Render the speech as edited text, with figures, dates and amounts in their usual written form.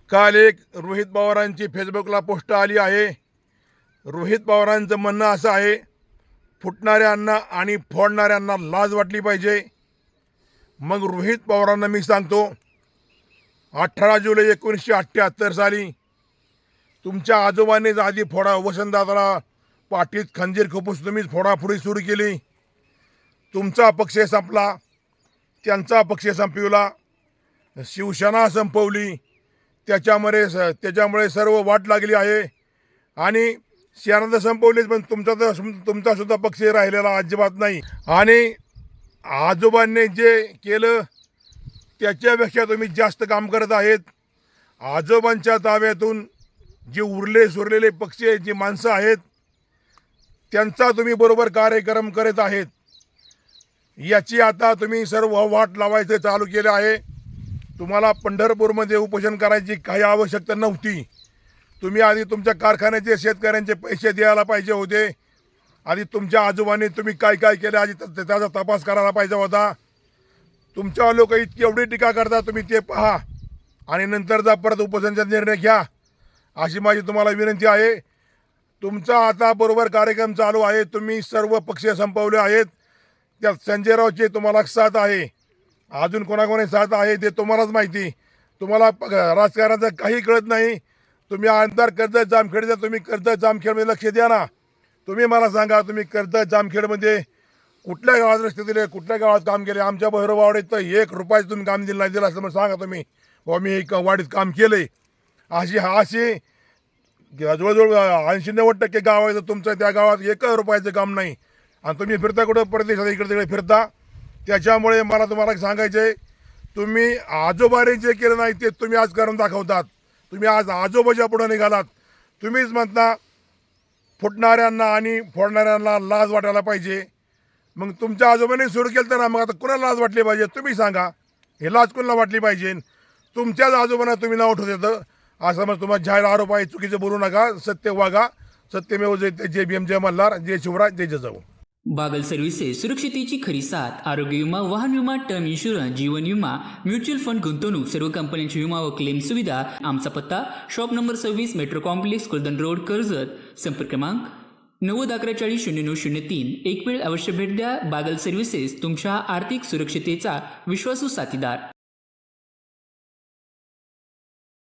काल एक रोहित पवारांची फेसबुकला पोस्ट आली आहे. रोहित पवारांचं म्हणणं असं आहे, फुटणाऱ्यांना आणि फोडणाऱ्यांना लाज वाटली पाहिजे. मग रोहित पवारांना मी सांगतो, 18 जुलै 1978 साली तुमच्या आजोबांनीच आधी वसंतदादाला पाठीत खंजीर खुपसून तुम्हीच फोडाफोडी सुरू केली. तुमचा पक्ष संपला, त्यांचा पक्ष संपविला, शिवसेना संपवली. त्याच्यामुळे सर्व वाट लागली आहे आणि सेना तर संपवलीच, पण तुमचा सुद्धा पक्ष राहिलेला अजिबात नाही. आणि आजोबांनी जे केलं त्याच्यापेक्षा तुम्ही जास्त काम करत आहेत. आजोबांच्या ताब्यातून जे उरले सुरलेले पक्ष जी माणसं आहेत त्यांचा तुम्ही बरोबर कार्यक्रम करत आहेत. याची आता तुम्ही सर्व वाट लावायचं चालू केलं आहे. तुम्हाला पंढरपूरमध्ये उपोषण करायची काही आवश्यकता नव्हती. तुम्ही आधी तुमच्या कारखान्याचे शेतकऱ्यांचे पैसे द्यायला पाहिजे होते. आधी तुमच्या आजोबांनी तुम्ही काय काय केलं आधी त्याचा तपास करायला पाहिजे होता. तुमच्या लोक इतकी एवढी टीका करता, तुम्ही ते पहा आणि नंतरचा परत उपोषणाचा निर्णय घ्या, अशी माझी तुम्हाला विनंती आहे. तुमचा आता बरोबर कार्यक्रम चालू आहे. तुम्ही सर्व पक्ष संपवले आहेत. त्यात संजय रावची तुम्हाला साथ आहे, अजून कोणाकोणी साथ आहे ते तुम्हालाच माहिती. तुम्हाला राजकारणाचं काही कळत नाही. तुम्ही आमदार कर्जत जामखेडचा, तुम्ही कर्जत जामखेडमध्ये लक्ष द्या ना. तुम्ही मला सांगा, तुम्ही कर्जत जामखेडमध्ये कुठल्या गावात रस्ते दिले, कुठल्या गावात काम केले? आमच्या भैरवाडीत तर 1 रुपयाचं तुम्ही काम दिलं नाही. दिलं असं मग सांगा तुम्ही, बाबा मी एक वाडीत काम केलं आहे. अशी जवळजवळ 80-90% गाव आहे, तर तुमचं त्या गावात 1 रुपयाचं काम नाही. आणि तुम्ही फिरता कुठं परदेशात, इकडे तिकडे फिरता. त्याच्यामुळे मला तुम्हाला सांगायचं आहे, तुम्ही आजोबाने जे केलं नाही ते तुम्ही आज करून दाखवतात. तुम्ही आज आजोबाच्या पुढे निघालात. तुम्हीच म्हणता फुटणाऱ्यांना आणि फोडणाऱ्यांना लाज वाटायला पाहिजे. मग तुमच्या आजोबांनी सुरू केलं तर ना, मग आता कुणाला लाज वाटली पाहिजे? तुम्ही सांगा, हे लाज कुणाला वाटली पाहिजे? तुमच्याच आजोबांना तुम्ही नाव उठवत येतं. असं मग तुम्हाला जाहीर आरोप आहे, चुकीचं बोलू नका, सत्य वागा. सत्यमेव जयते. जय भीम, जय मल्हार, जय शिवराज, जय जिजाऊ. बागल सर्व्हिसेस सुरक्षितेची खरी साथ. आरोग्य विमा, वाहन विमा, टर्म इन्शुरन्स, जीवन विमा, म्युच्युअल फंड, गुंतवणूक, सर्व कंपन्यांची विमा व क्लेम सुविधा. आमचा पत्ता shop number 26, metro complex, Kuldan road, Karjat. संपर्क क्रमांक 9011400903. एक वेळ अवश्य भेट द्या. बागल सर्व्हिसेस, तुमच्या आर्थिक सुरक्षितेचा विश्वासू साथीदार.